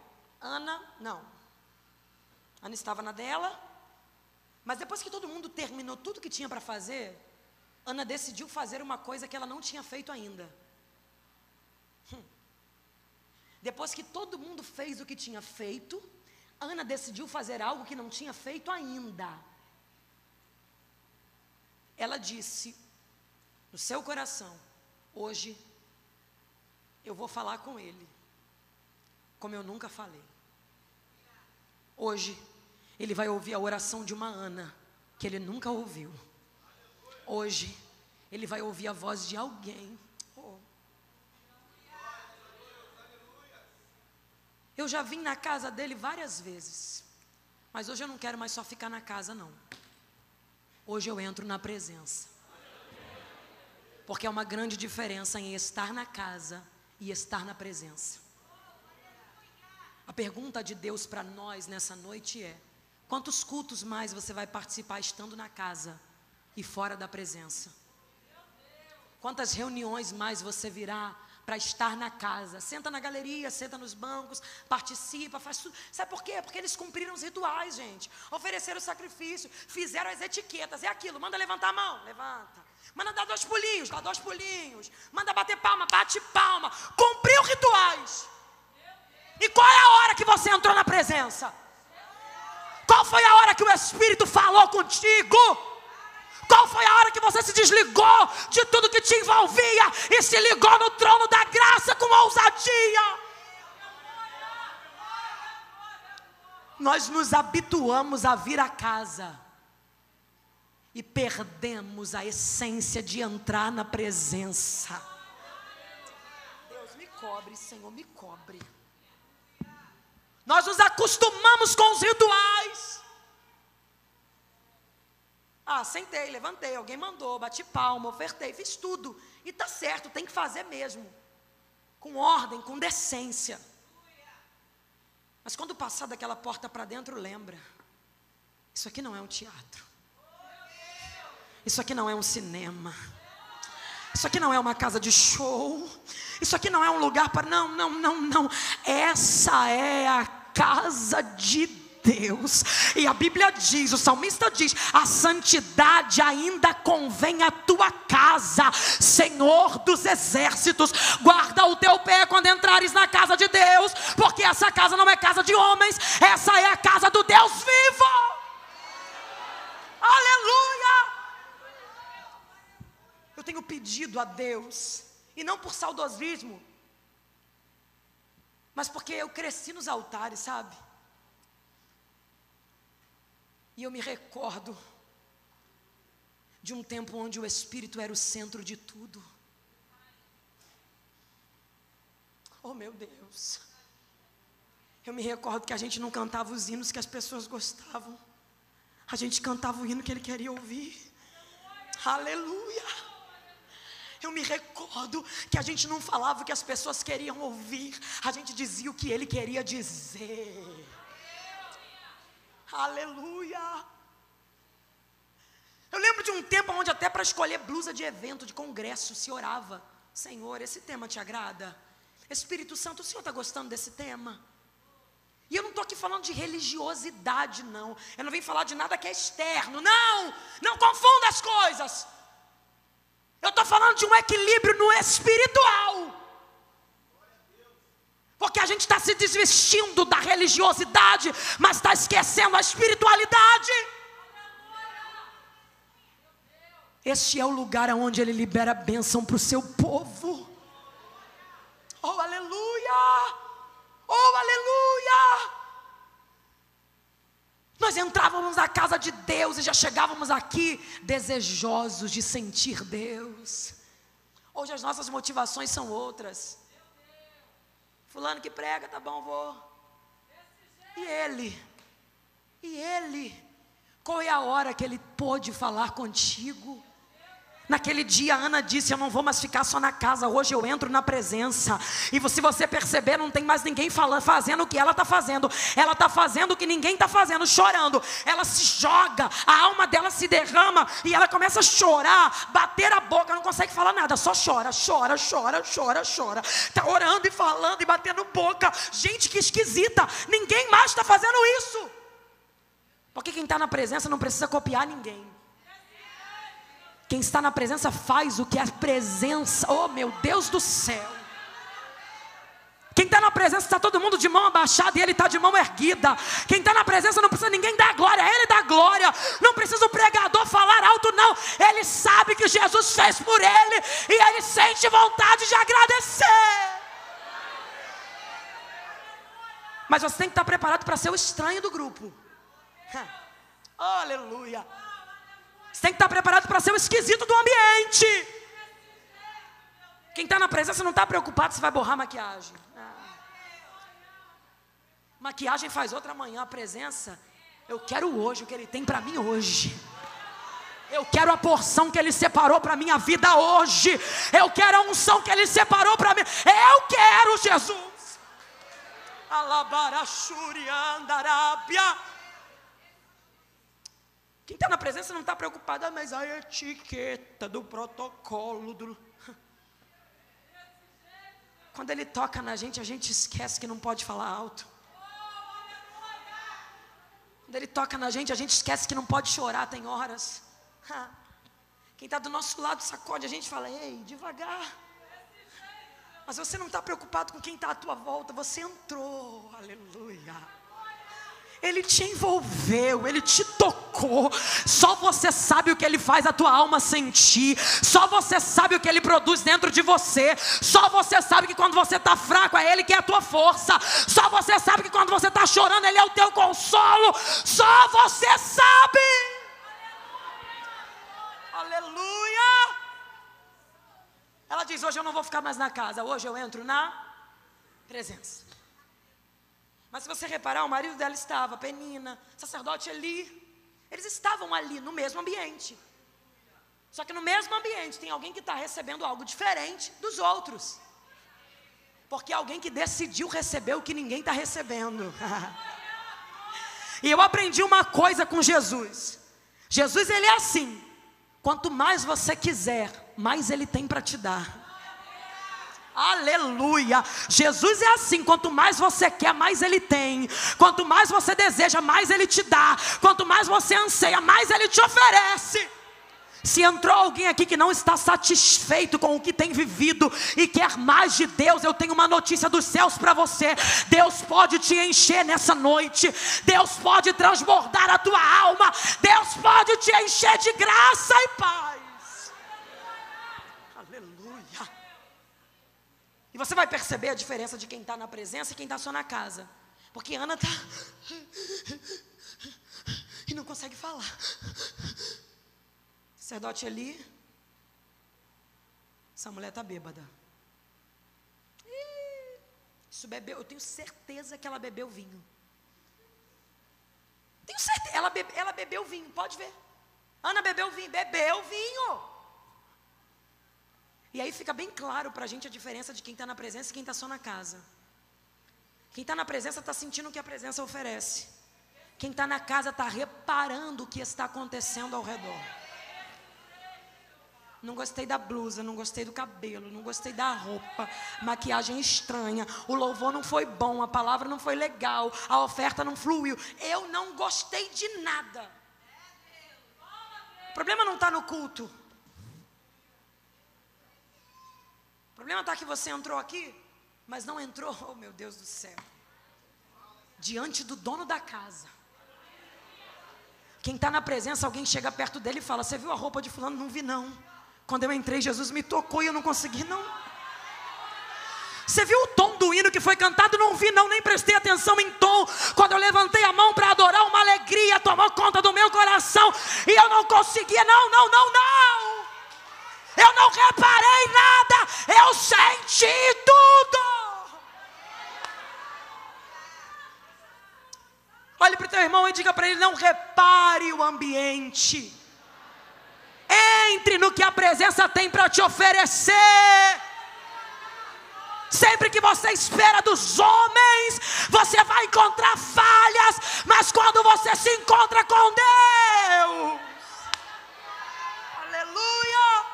Ana, não. Ana estava na dela, mas depois que todo mundo terminou tudo que tinha para fazer, Ana decidiu fazer uma coisa que ela não tinha feito ainda. Depois que todo mundo fez o que tinha feito, Ana decidiu fazer algo que não tinha feito ainda. Ela disse no seu coração, hoje eu vou falar com ele, como eu nunca falei. Hoje ele vai ouvir a oração de uma Ana, que ele nunca ouviu. Hoje ele vai ouvir a voz de alguém. Eu já vim na casa dele várias vezes, mas hoje eu não quero mais só ficar na casa, não. Hoje eu entro na presença, porque é uma grande diferença em estar na casa e estar na presença. A pergunta de Deus para nós nessa noite é: quantos cultos mais você vai participar estando na casa e fora da presença? Quantas reuniões mais você virá para estar na casa? Senta na galeria, senta nos bancos, participa, faz tudo. Sabe por quê? Porque eles cumpriram os rituais, gente. Ofereceram o sacrifício, fizeram as etiquetas. É aquilo, manda levantar a mão, levanta. Manda dar 2 pulinhos, dá 2 pulinhos. Manda bater palma, bate palma. Cumpriu rituais. E qual é a hora que você entrou na presença? Qual foi a hora que o Espírito falou contigo? Qual foi a hora que você se desligou de tudo que te envolvia e se ligou no trono da graça com ousadia? Nós nos habituamos a vir a casa e perdemos a essência de entrar na presença. Deus, me cobre, Senhor, me cobre. Nós nos acostumamos com os rituais. Sentei, levantei, alguém mandou, bati palma, ofertei, fiz tudo. E está certo, tem que fazer mesmo. Com ordem, com decência. Mas quando passar daquela porta para dentro, lembra. Isso aqui não é um teatro. Isso aqui não é um cinema. Isso aqui não é uma casa de show. Isso aqui não é um lugar para... Não. Essa é a casa de Deus. E a Bíblia diz, o salmista diz: a santidade ainda convém à tua casa, Senhor dos exércitos. Guarda o teu pé quando entrares na casa de Deus, porque essa casa não é casa de homens, essa é a casa do Deus vivo. Aleluia. Eu tenho pedido a Deus, e não por saudosismo, mas porque eu cresci nos altares, sabe? E eu me recordo de um tempo onde o Espírito era o centro de tudo. Oh, meu Deus. Eu me recordo que a gente não cantava os hinos que as pessoas gostavam. A gente cantava o hino que ele queria ouvir. Aleluia. Eu me recordo que a gente não falava o que as pessoas queriam ouvir. A gente dizia o que ele queria dizer. Aleluia. Eu lembro de um tempo onde até para escolher blusa de evento, de congresso, se orava: Senhor, esse tema te agrada? Espírito Santo, o Senhor está gostando desse tema? E eu não estou aqui falando de religiosidade, não. Eu não venho falar de nada que é externo. Não confunda as coisas. Eu estou falando de um equilíbrio no espiritual. Porque a gente está se desvestindo da religiosidade, mas está esquecendo a espiritualidade. Este é o lugar onde Ele libera a bênção para o seu povo. Oh, aleluia! Oh, aleluia! Nós entrávamos na casa de Deus e já chegávamos aqui desejosos de sentir Deus. Hoje as nossas motivações são outras. Fulano que prega, tá bom, vou. E ele? Qual é a hora que ele pôde falar contigo? Naquele dia a Ana disse, eu não vou mais ficar só na casa, hoje eu entro na presença. E se você perceber, não tem mais ninguém fazendo o que ela está fazendo. Ela está fazendo o que ninguém está fazendo, chorando. Ela se joga, a alma dela se derrama e ela começa a chorar, bater a boca, não consegue falar nada, só chora. Está orando e falando e batendo boca. Gente, que esquisita, ninguém mais está fazendo isso. Porque quem está na presença não precisa copiar ninguém. Quem está na presença faz o que a presença, oh meu Deus do céu. Quem está na presença está todo mundo de mão abaixada e ele está de mão erguida. Quem está na presença não precisa ninguém dar glória, ele dá glória. Não precisa o pregador falar alto, não. Ele sabe que Jesus fez por ele e ele sente vontade de agradecer. Mas você tem que estar preparado para ser o estranho do grupo. Oh, aleluia. Você tem que estar preparado para ser o esquisito do ambiente. Quem está na presença não está preocupado se vai borrar a maquiagem. Maquiagem faz outra amanhã. A presença, eu quero hoje o que Ele tem para mim hoje. Eu quero a porção que Ele separou para a minha vida hoje. Eu quero a unção que Ele separou para mim. Eu quero Jesus. Alabarachuriandarábia. Quem está na presença não está preocupado, mas a etiqueta do protocolo. Quando Ele toca na gente, a gente esquece que não pode falar alto. Quando Ele toca na gente, a gente esquece que não pode chorar, tem horas. Quem está do nosso lado sacode, a gente fala, ei, devagar. Mas você não está preocupado com quem está à tua volta, você entrou, aleluia. Ele te envolveu, Ele te tocou. Só você sabe o que Ele faz a tua alma sentir. Só você sabe o que Ele produz dentro de você. Só você sabe que quando você está fraco, é Ele que é a tua força. Só você sabe que quando você está chorando, Ele é o teu consolo. Só você sabe. Aleluia. Ela diz, hoje eu não vou ficar mais na casa. Hoje eu entro na presença. Mas se você reparar, o marido dela estava, Penina, sacerdote Eli, eles estavam ali no mesmo ambiente. Só que no mesmo ambiente tem alguém que está recebendo algo diferente dos outros. Porque alguém que decidiu receber o que ninguém está recebendo. E eu aprendi uma coisa com Jesus. Jesus, Ele é assim, quanto mais você quiser, mais Ele tem para te dar. Aleluia. Jesus é assim, quanto mais você quer, mais Ele tem. Quanto mais você deseja, mais Ele te dá. Quanto mais você anseia, mais Ele te oferece. Se entrou alguém aqui que não está satisfeito com o que tem vivido e quer mais de Deus, eu tenho uma notícia dos céus para você. Deus pode te encher nessa noite. Deus pode transbordar a tua alma. Deus pode te encher de graça e paz. E você vai perceber a diferença de quem está na presença e quem está só na casa. Porque Ana está e não consegue falar. Sacerdote Eli, essa mulher está bêbada. Isso bebeu, eu tenho certeza que ela bebeu vinho. Tenho certeza, ela bebeu vinho, pode ver. Ana bebeu vinho. E aí fica bem claro para a gente a diferença de quem está na presença e quem está só na casa. Quem está na presença está sentindo o que a presença oferece. Quem está na casa está reparando o que está acontecendo ao redor. Não gostei da blusa, não gostei do cabelo, não gostei da roupa, maquiagem estranha, o louvor não foi bom, a palavra não foi legal, a oferta não fluiu. Eu não gostei de nada. O problema não está no culto. O problema está que você entrou aqui, mas não entrou, oh meu Deus do céu, diante do dono da casa. Quem está na presença, alguém chega perto dele e fala: você viu a roupa de fulano? Não vi não. Quando eu entrei, Jesus me tocou e eu não consegui não. Você viu o tom do hino que foi cantado? Não vi não, nem prestei atenção em tom. Quando eu levantei a mão para adorar, uma alegria tomou conta do meu coração e eu não conseguia, não. Eu não reparei nada, eu senti tudo. Olhe para o teu irmão e diga para ele: não repare o ambiente. Entre no que a presença tem para te oferecer. Sempre que você espera dos homens, você vai encontrar falhas, mas quando você se encontra com Deus, aleluia!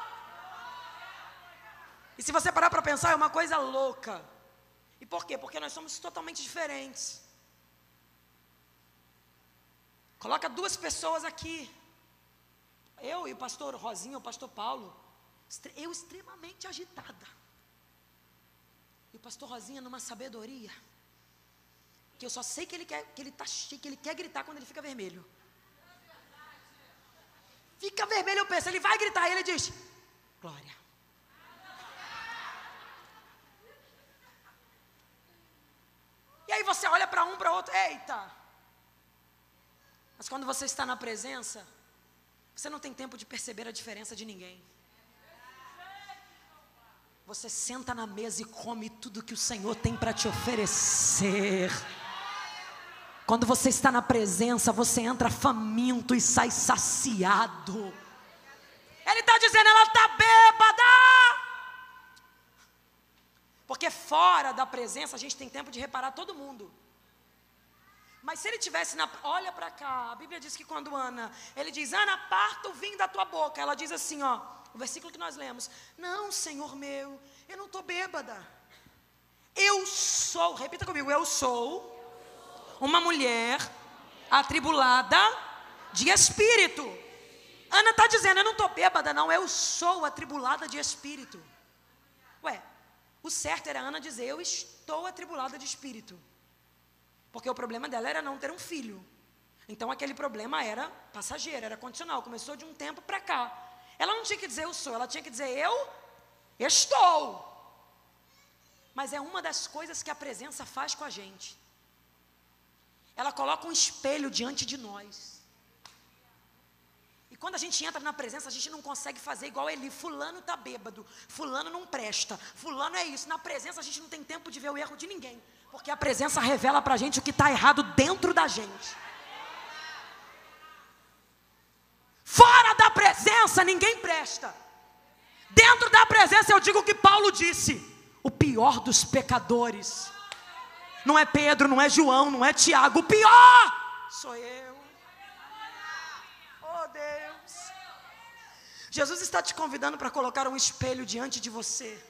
E se você parar para pensar, é uma coisa louca. E por quê? Porque nós somos totalmente diferentes. Coloca duas pessoas aqui, eu e o pastor Rosinha, o pastor Paulo, eu extremamente agitada. E o pastor Rosinha numa sabedoria, que eu só sei que ele quer gritar quando ele fica vermelho. Fica vermelho, eu penso, ele vai gritar, e ele diz: glória. E aí você olha para um, para outro, eita. Mas quando você está na presença, você não tem tempo de perceber a diferença de ninguém. Você senta na mesa e come tudo que o Senhor tem para te oferecer. Quando você está na presença, você entra faminto e sai saciado. Ele está dizendo: ela está bêbada. Porque fora da presença a gente tem tempo de reparar todo mundo. Mas se ele tivesse olha para cá, a Bíblia diz que quando ele diz: Ana, aparta o vinho da tua boca. Ela diz assim, o versículo que nós lemos: não, Senhor meu, eu não estou bêbada. Eu sou, repita comigo, eu sou uma mulher atribulada de espírito. Ana está dizendo: eu não estou bêbada não, eu sou atribulada de espírito. Ué, o certo era Ana dizer: eu estou atribulada de espírito. Porque o problema dela era não ter um filho. Então aquele problema era passageiro, era condicional, começou de um tempo para cá. Ela não tinha que dizer eu sou, ela tinha que dizer eu estou. Mas é uma das coisas que a presença faz com a gente. Ela coloca um espelho diante de nós. E quando a gente entra na presença, a gente não consegue fazer igual Eli: fulano está bêbado, fulano não presta, fulano é isso. Na presença a gente não tem tempo de ver o erro de ninguém. Porque a presença revela para a gente o que está errado dentro da gente. Fora da presença ninguém presta. Dentro da presença eu digo o que Paulo disse: o pior dos pecadores não é Pedro, não é João, não é Tiago, o pior sou eu. Oh Deus, Jesus está te convidando para colocar um espelho diante de você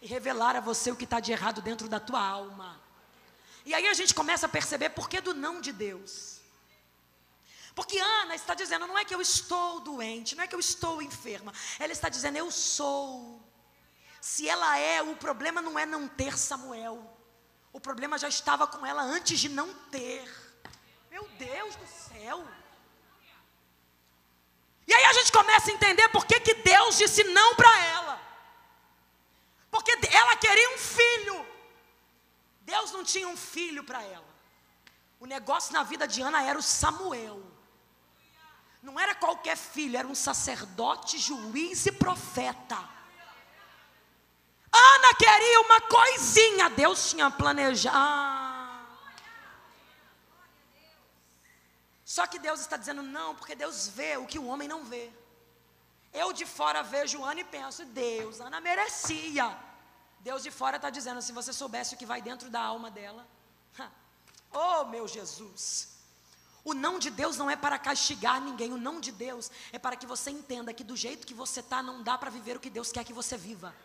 e revelar a você o que está de errado dentro da tua alma. E aí a gente começa a perceber por que do não de Deus. Porque Ana está dizendo: não é que eu estou doente, não é que eu estou enferma. Ela está dizendo: eu sou. Se ela é, o problema não é não ter Samuel. O problema já estava com ela antes de não ter. Meu Deus do céu. E aí a gente começa a entender por que Deus disse não para ela. Porque ela queria um filho. Deus não tinha um filho para ela. O negócio na vida de Ana era o Samuel. Não era qualquer filho, era um sacerdote, juiz e profeta. Ana queria uma coisinha, Deus tinha planejado. Só que Deus está dizendo não, porque Deus vê o que o homem não vê. Eu de fora vejo Ana e penso: Deus, Ana merecia. Deus de fora está dizendo: se você soubesse o que vai dentro da alma dela. Oh meu Jesus. O não de Deus não é para castigar ninguém. O não de Deus é para que você entenda que do jeito que você está, não dá para viver o que Deus quer que você viva.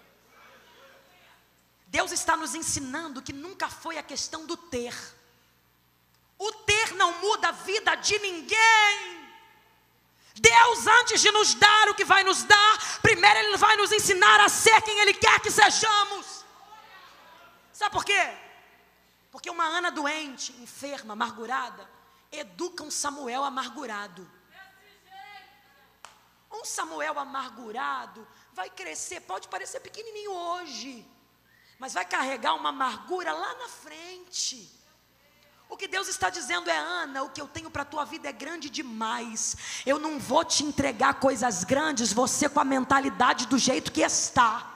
Deus está nos ensinando que nunca foi a questão do ter. O ter não muda a vida de ninguém. Deus, antes de nos dar o que vai nos dar, primeiro Ele vai nos ensinar a ser quem Ele quer que sejamos. Sabe por quê? Porque uma Ana doente, enferma, amargurada, educa um Samuel amargurado. Um Samuel amargurado vai crescer, pode parecer pequenininho hoje, mas vai carregar uma amargura lá na frente. O que Deus está dizendo é: Ana, o que eu tenho para a tua vida é grande demais. Eu não vou te entregar coisas grandes, você com a mentalidade do jeito que está.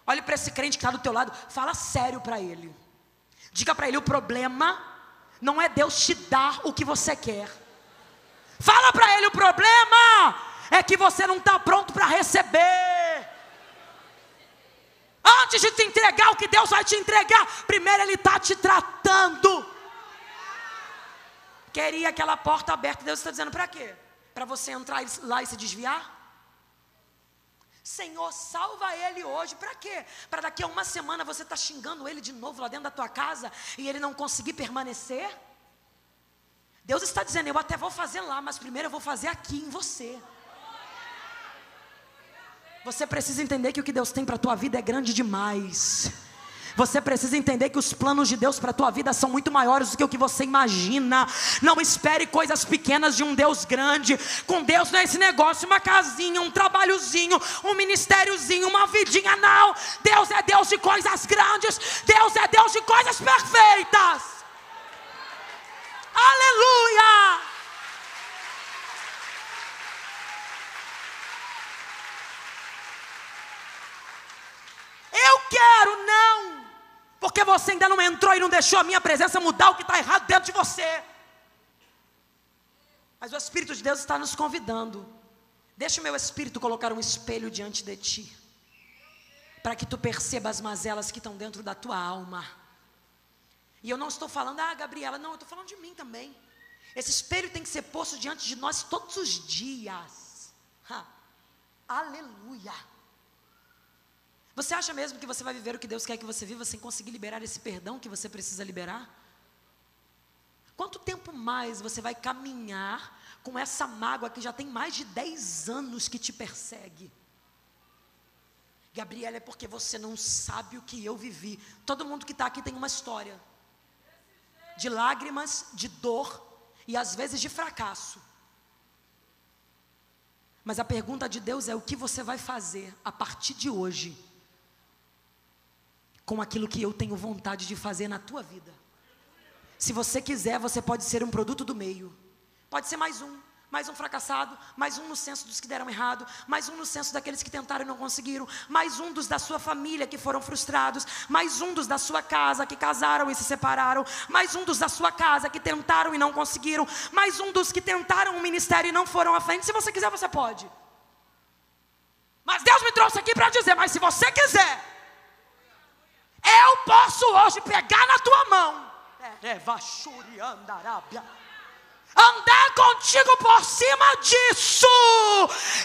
Olhe para esse crente que está do teu lado, fala sério para ele. Diga para ele: o problema não é Deus te dar o que você quer. Fala para ele: o problema é que você não está pronto para receber. Antes de te entregar o que Deus vai te entregar, primeiro Ele está te tratando. Queria aquela porta aberta, Deus está dizendo para quê? Para você entrar lá e se desviar? Senhor, salva ele hoje, para quê? Para daqui a uma semana você estar xingando ele de novo lá dentro da tua casa e ele não conseguir permanecer? Deus está dizendo: eu até vou fazer lá, mas primeiro eu vou fazer aqui em você. Você precisa entender que o que Deus tem para a tua vida é grande demais. Você precisa entender que os planos de Deus para a tua vida são muito maiores do que o que você imagina. Não espere coisas pequenas de um Deus grande. Com Deus não é esse negócio, uma casinha, um trabalhozinho, um ministériozinho, uma vidinha, não. Deus é Deus de coisas grandes. Deus é Deus de coisas perfeitas. Aleluia! Eu quero não, porque você ainda não entrou e não deixou a minha presença mudar o que está errado dentro de você. Mas o Espírito de Deus está nos convidando. Deixa o meu Espírito colocar um espelho diante de ti, para que tu perceba as mazelas que estão dentro da tua alma. E eu não estou falando: Gabriela, não, eu estou falando de mim também. Esse espelho tem que ser posto diante de nós todos os dias. Aleluia. Você acha mesmo que você vai viver o que Deus quer que você viva sem conseguir liberar esse perdão que você precisa liberar? Quanto tempo mais você vai caminhar com essa mágoa que já tem mais de 10 anos que te persegue? Gabriela, é porque você não sabe o que eu vivi. Todo mundo que está aqui tem uma história de lágrimas, de dor e às vezes de fracasso. Mas a pergunta de Deus é: o que você vai fazer a partir de hoje com aquilo que eu tenho vontade de fazer na tua vida? Se você quiser, você pode ser um produto do meio. Pode ser mais um fracassado, mais um no senso dos que deram errado, mais um no senso daqueles que tentaram e não conseguiram, mais um dos da sua família que foram frustrados, mais um dos da sua casa que casaram e se separaram, mais um dos da sua casa que tentaram e não conseguiram, mais um dos que tentaram um ministério e não foram à frente. Se você quiser, você pode. Mas Deus me trouxe aqui para dizer: mas se você quiser, eu posso hoje pegar na tua mão, andar contigo por cima disso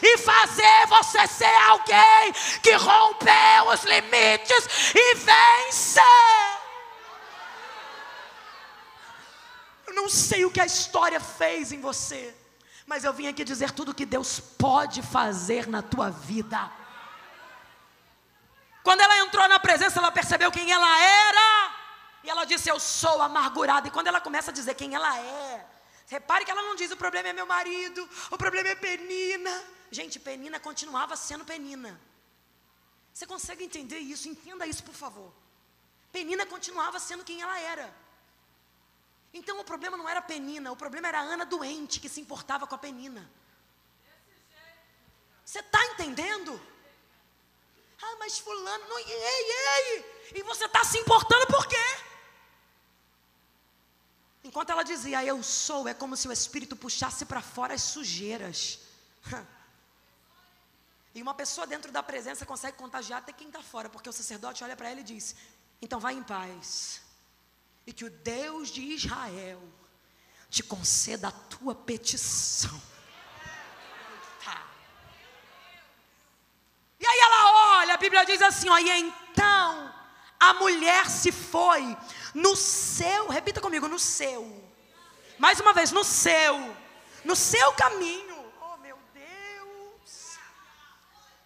e fazer você ser alguém que rompeu os limites e vence. Eu não sei o que a história fez em você, mas eu vim aqui dizer tudo que Deus pode fazer na tua vida. Quando ela entrou na presença, ela percebeu quem ela era. E ela disse: eu sou amargurada. E quando ela começa a dizer quem ela é, repare que ela não diz: o problema é meu marido, o problema é Penina. Gente, Penina continuava sendo Penina. Você consegue entender isso? Entenda isso, por favor. Penina continuava sendo quem ela era. Então o problema não era Penina, o problema era a Ana doente que se importava com a Penina. Você está entendendo? Mas fulano, não, e você está se importando por quê? Enquanto ela dizia: eu sou, é como se o Espírito puxasse para fora as sujeiras. E uma pessoa dentro da presença consegue contagiar até quem está fora, porque o sacerdote olha para ela e diz: então vai em paz, e que o Deus de Israel te conceda a tua petição. E aí ela olha, a Bíblia diz assim, e então a mulher se foi no seu, repita comigo, no seu, mais uma vez, no seu caminho. Oh meu Deus,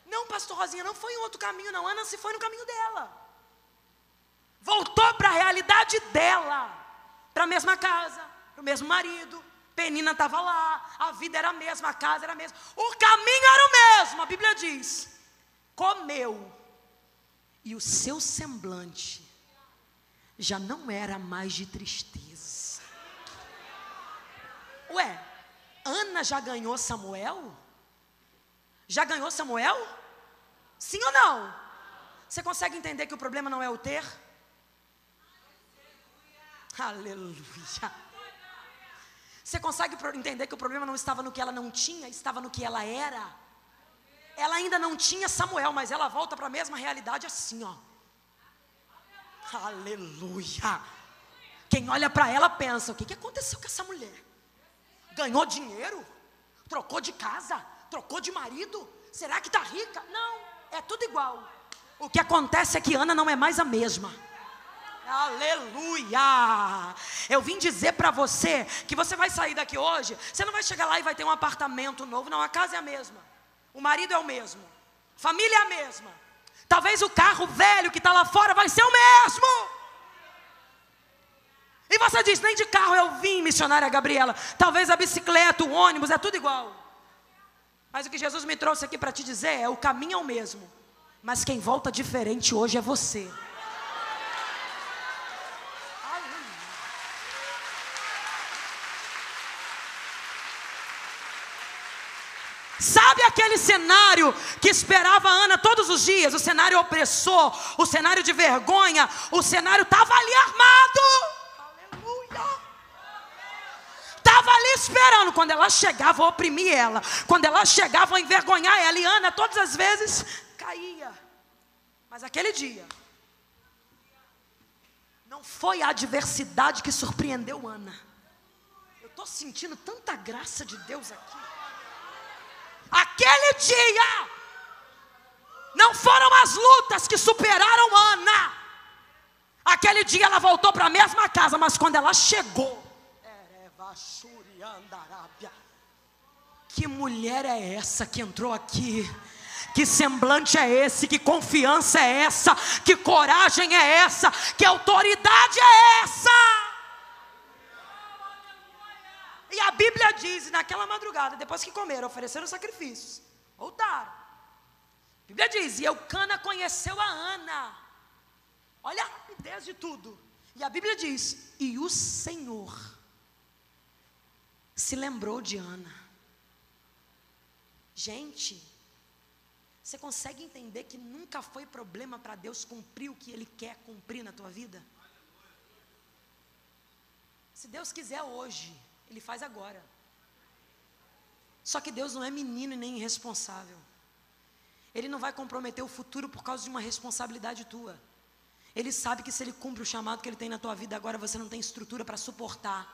não, pastor Rosinha, não foi em outro caminho não, Ana se foi no caminho dela. voltou para a realidade dela, para a mesma casa, para o mesmo marido. Penina estava lá, a vida era a mesma, a casa era a mesma, o caminho era o mesmo. A Bíblia diz: comeu, e o seu semblante já não era mais de tristeza. Ué, Ana já ganhou Samuel? Já ganhou Samuel? Sim ou não? Você consegue entender que o problema não é o ter? Aleluia. Você consegue entender que o problema não estava no que ela não tinha, estava no que ela era? Ela ainda não tinha Samuel, mas ela volta para a mesma realidade assim, ó. Aleluia. Quem olha para ela pensa: o que aconteceu com essa mulher? Ganhou dinheiro? Trocou de casa? Trocou de marido? Será que está rica? Não, é tudo igual. O que acontece é que Ana não é mais a mesma. Aleluia. Eu vim dizer para você que você vai sair daqui hoje, você não vai chegar lá e vai ter um apartamento novo. Não, a casa é a mesma, o marido é o mesmo, a família é a mesma. Talvez o carro velho que está lá fora vai ser o mesmo. E você diz: nem de carro eu vim, missionária Gabriela. Talvez a bicicleta, o ônibus, é tudo igual. Mas o que Jesus me trouxe aqui para te dizer é: o caminho é o mesmo, mas quem volta diferente hoje é você. Sabe aquele cenário que esperava a Ana todos os dias? O cenário opressor, o cenário de vergonha, o cenário estava ali armado. Aleluia. Estava ali esperando. Quando ela chegava, oprimir ela. Quando ela chegava, envergonhar ela. E Ana todas as vezes caía. Mas aquele dia, não foi a adversidade que surpreendeu Ana. Eu estou sentindo tanta graça de Deus aqui. Aquele dia, não foram as lutas que superaram Ana. Aquele dia ela voltou para a mesma casa, mas quando ela chegou, que mulher é essa que entrou aqui? Que semblante é esse? Que confiança é essa? Que coragem é essa? Que autoridade é essa? E a Bíblia diz, naquela madrugada, depois que comeram, ofereceram sacrifícios, voltaram. A Bíblia diz: e Eucana conheceu a Ana. Olha a rapidez de tudo. E a Bíblia diz: e o Senhor se lembrou de Ana. Gente, você consegue entender que nunca foi problema para Deus cumprir o que Ele quer cumprir na tua vida? Se Deus quiser hoje, Ele faz agora. Só que Deus não é menino e nem irresponsável. Ele não vai comprometer o futuro por causa de uma responsabilidade tua. Ele sabe que se Ele cumpre o chamado que Ele tem na tua vida agora, você não tem estrutura para suportar.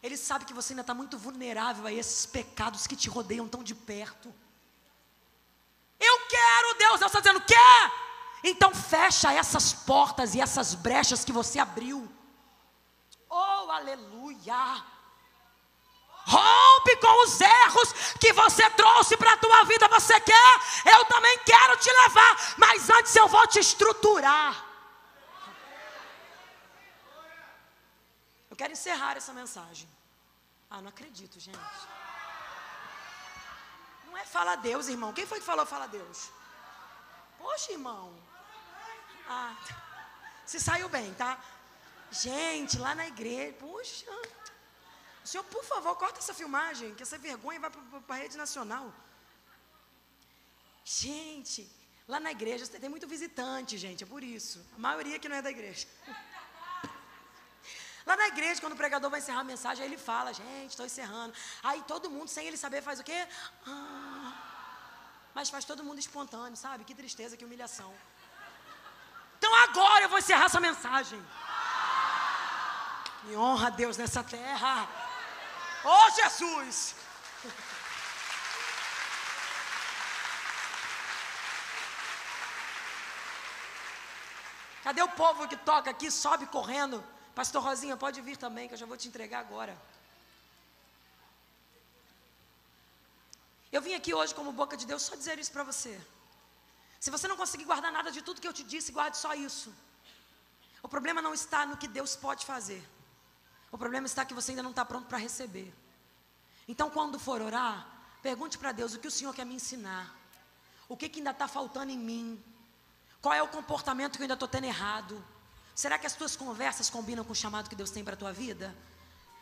Ele sabe que você ainda está muito vulnerável a esses pecados que te rodeiam tão de perto. Eu quero, Deus está dizendo: quer? Então fecha essas portas e essas brechas que você abriu. Oh, aleluia. Rompe com os erros que você trouxe para a tua vida. Você quer? Eu também quero te levar, mas antes eu vou te estruturar. Eu quero encerrar essa mensagem. Não acredito, gente. Não é fala a Deus, irmão. Quem foi que falou fala a Deus? Poxa, irmão. Se saiu bem, tá? Gente, lá na igreja, puxa, o senhor, por favor, corta essa filmagem, que essa vergonha vai para a rede nacional. Gente, lá na igreja tem muito visitante, gente, é por isso. A maioria que não é da igreja. Lá na igreja, quando o pregador vai encerrar a mensagem, aí ele fala: gente, estou encerrando. Aí todo mundo, sem ele saber, faz o quê? Mas faz todo mundo espontâneo, sabe? Que tristeza, que humilhação. Então agora eu vou encerrar essa mensagem. Me honra a Deus nessa terra. Oh, Jesus! Cadê o povo que toca aqui, sobe correndo? Pastor Rosinha, pode vir também, que eu já vou te entregar agora. Eu vim aqui hoje como boca de Deus só dizer isso para você. Se você não conseguir guardar nada de tudo que eu te disse, guarde só isso. O problema não está no que Deus pode fazer. O problema está que você ainda não está pronto para receber. Então, quando for orar, pergunte para Deus: o que o Senhor quer me ensinar? O que ainda está faltando em mim? Qual é o comportamento que eu ainda estou tendo errado? Será que as tuas conversas combinam com o chamado que Deus tem para a tua vida?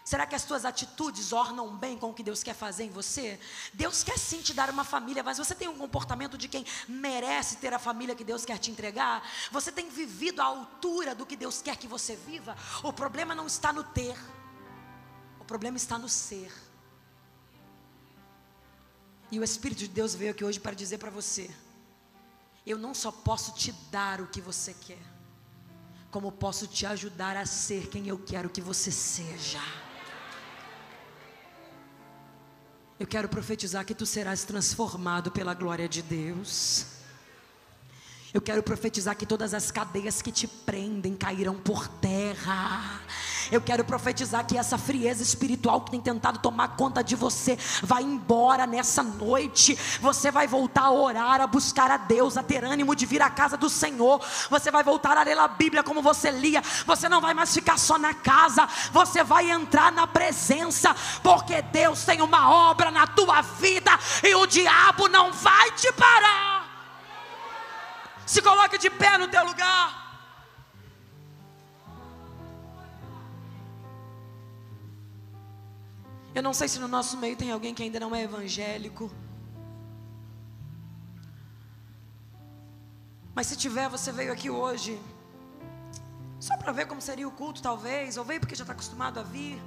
Será que as tuas atitudes ornam bem com o que Deus quer fazer em você? Deus quer sim te dar uma família, mas você tem um comportamento de quem merece ter a família que Deus quer te entregar? Você tem vivido à altura do que Deus quer que você viva? O problema não está no ter, o problema está no ser. E o Espírito de Deus veio aqui hoje para dizer para você: eu não só posso te dar o que você quer, como posso te ajudar a ser quem eu quero que você seja. Eu quero profetizar que tu serás transformado pela glória de Deus. Eu quero profetizar que todas as cadeias que te prendem cairão por terra. Eu quero profetizar que essa frieza espiritual que tem tentado tomar conta de você vai embora nessa noite. Você vai voltar a orar, a buscar a Deus, a ter ânimo de vir à casa do Senhor. Você vai voltar a ler a Bíblia como você lia. Você não vai mais ficar só na casa, você vai entrar na presença, porque Deus tem uma obra na tua vida e o diabo não vai te parar. Se coloque de pé no teu lugar. Eu não sei se no nosso meio tem alguém que ainda não é evangélico. Mas se tiver, você veio aqui hoje só para ver como seria o culto talvez, ou veio porque já está acostumado a vir.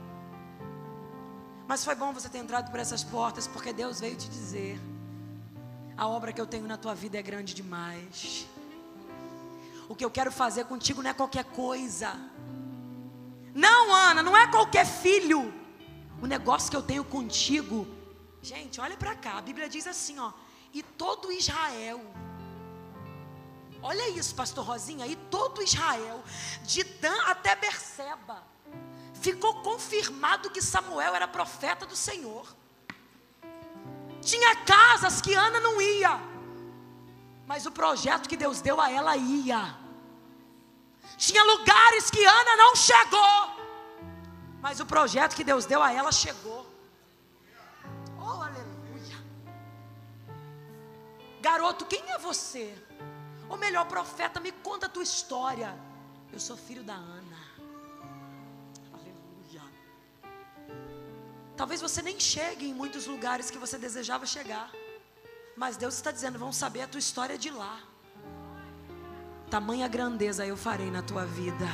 Mas foi bom você ter entrado por essas portas, porque Deus veio te dizer: a obra que eu tenho na tua vida é grande demais. O que eu quero fazer contigo não é qualquer coisa. Não, Ana, não é qualquer filho. O negócio que eu tenho contigo, gente, olha para cá, a Bíblia diz assim, ó: e todo Israel, olha isso, pastor Rosinha, e todo Israel, de Dan até Berseba, ficou confirmado que Samuel era profeta do Senhor. Tinha casas que Ana não ia, mas o projeto que Deus deu a ela ia. Tinha lugares que Ana não chegou, mas o projeto que Deus deu a ela chegou. Oh, aleluia. Garoto, quem é você? Ou melhor, profeta, me conta a tua história. Eu sou filho da Ana. Aleluia. Talvez você nem chegue em muitos lugares que você desejava chegar, mas Deus está dizendo: vão saber a tua história de lá. Tamanha grandeza eu farei na tua vida.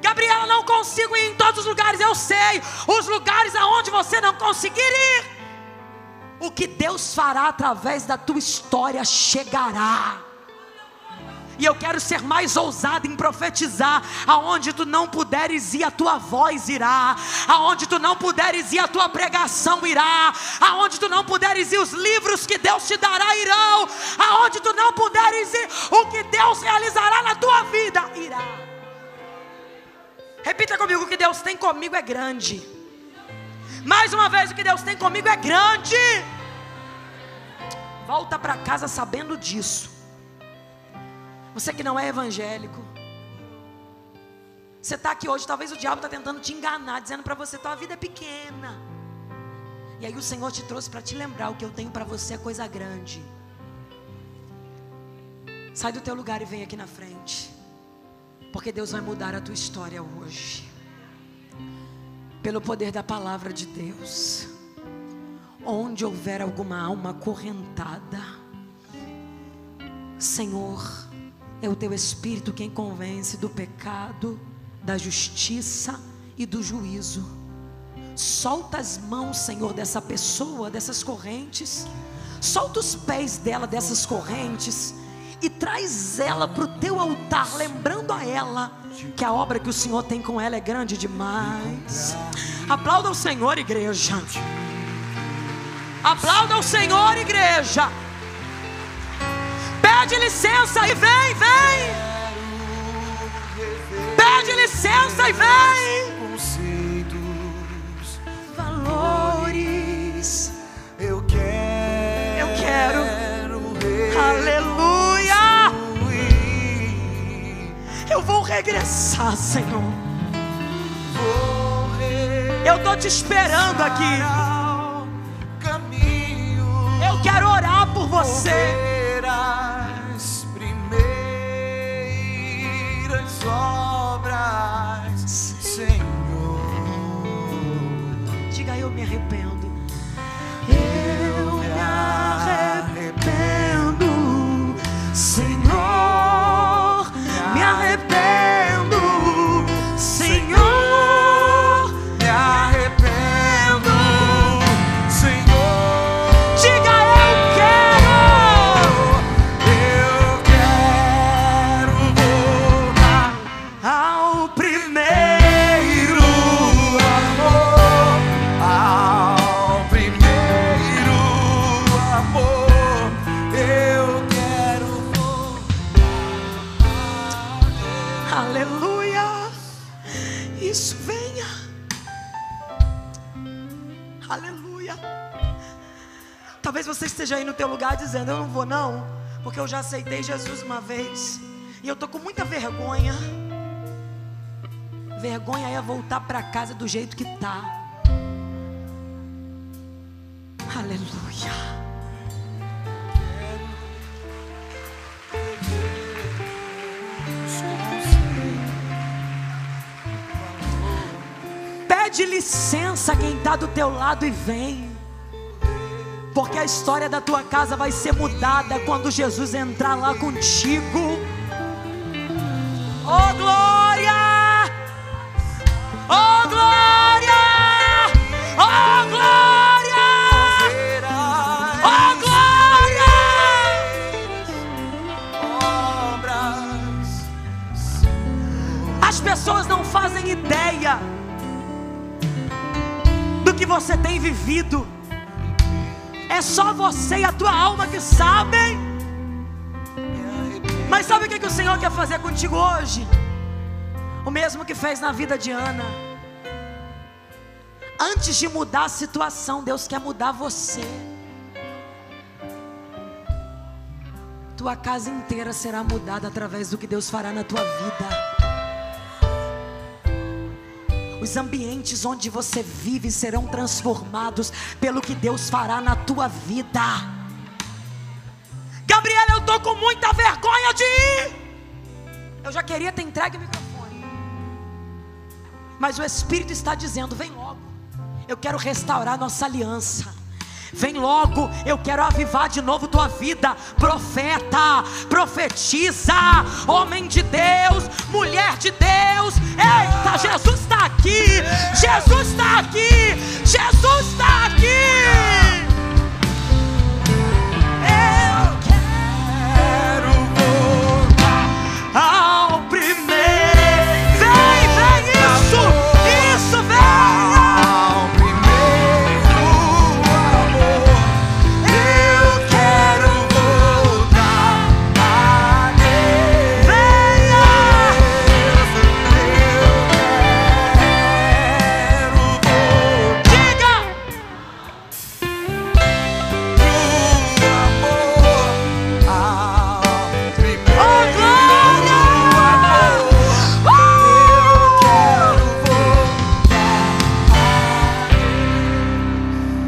Gabriela, não consigo ir em todos os lugares. Eu sei, os lugares aonde você não conseguir ir, o que Deus fará através da tua história chegará. E eu quero ser mais ousado em profetizar: aonde tu não puderes ir, a tua voz irá. Aonde tu não puderes ir, a tua pregação irá. Aonde tu não puderes ir, os livros que Deus te dará irão. Aonde tu não puderes ir, o que Deus realizará na tua vida irá. Repita comigo: o que Deus tem comigo é grande. Mais uma vez, o que Deus tem comigo é grande. Volta para casa sabendo disso. Você que não é evangélico, você está aqui hoje, talvez o diabo está tentando te enganar, dizendo para você: tua vida é pequena. E aí o Senhor te trouxe para te lembrar: o que eu tenho para você é coisa grande. Sai do teu lugar e vem aqui na frente, porque Deus vai mudar a tua história hoje, pelo poder da palavra de Deus. Onde houver alguma alma acorrentada, Senhor, é o teu Espírito quem convence do pecado, da justiça e do juízo. Solta as mãos, Senhor, dessa pessoa, dessas correntes. Solta os pés dela dessas correntes e traz ela para o teu altar, lembrando a ela que a obra que o Senhor tem com ela é grande demais. Aplauda o Senhor, igreja. Aplauda o Senhor, igreja. Pede licença e vem, vem. Pede licença e vem. Valores. Eu quero. Aleluia. regressar, Senhor. Eu estou te esperando aqui. Eu quero orar por você. As primeiras obras, Senhor. Diga: eu me arrependo. Eu me arrependo, Senhor. Me arrependo, Senhor. Me arrependo, Senhor. Diga: eu quero voltar ao primeiro amor, ao primeiro amor. Eu quero voltar. Aleluia. Isso, venha. Aleluia. Talvez você esteja aí no teu lugar dizendo: eu não vou não, porque eu já aceitei Jesus uma vez e eu tô com muita vergonha. Vergonha é voltar para casa do jeito que tá. Aleluia. Pede licença quem está do teu lado e vem, porque a história da tua casa vai ser mudada quando Jesus entrar lá contigo. Oh glória! Oh glória! Oh glória! Oh glória! Obras. As pessoas não fazem ideia do que você tem vivido. É só você e a tua alma que sabem. Mas sabe o que o Senhor quer fazer contigo hoje? O mesmo que fez na vida de Ana. Antes de mudar a situação, Deus quer mudar você. Tua casa inteira será mudada através do que Deus fará na tua vida. Os ambientes onde você vive serão transformados pelo que Deus fará na tua vida. Gabriela, eu estou com muita vergonha de ir. Eu já queria ter entregue o microfone, mas o Espírito está dizendo: vem logo, eu quero restaurar nossa aliança. Vem logo, eu quero avivar de novo tua vida. Profeta, profetiza, homem de Deus, mulher de Deus. Eita, Jesus está aqui, Jesus está aqui, Jesus está aqui. Eu quero voltar ao primeiro. Vem isso, venha. Ao primeiro amor, eu quero voltar a Deus. Venha. Diga.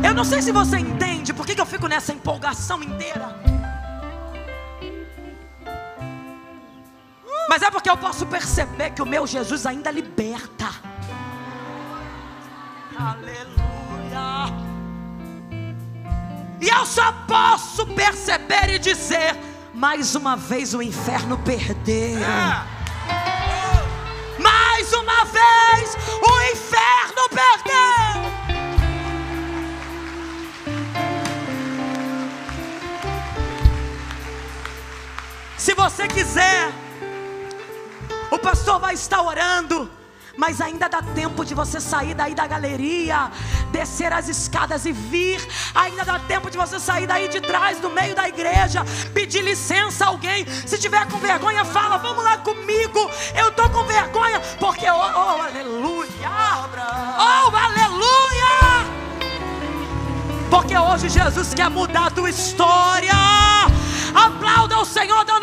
Eu não sei se você entende por que eu fico nessa empolgação inteira, mas é porque eu posso perceber que o meu Jesus ainda liberta. Aleluia. E eu só posso perceber e dizer: mais uma vez o inferno perdeu. Mais uma vez o inferno perdeu. Se você quiser, o pastor vai estar orando, mas ainda dá tempo de você sair daí da galeria, descer as escadas e vir. Ainda dá tempo de você sair daí de trás, do meio da igreja, pedir licença a alguém. Se tiver com vergonha, fala: vamos lá comigo, eu estou com vergonha. Porque oh aleluia, oh aleluia, porque hoje Jesus quer mudar a tua história. Aplauda o Senhor dando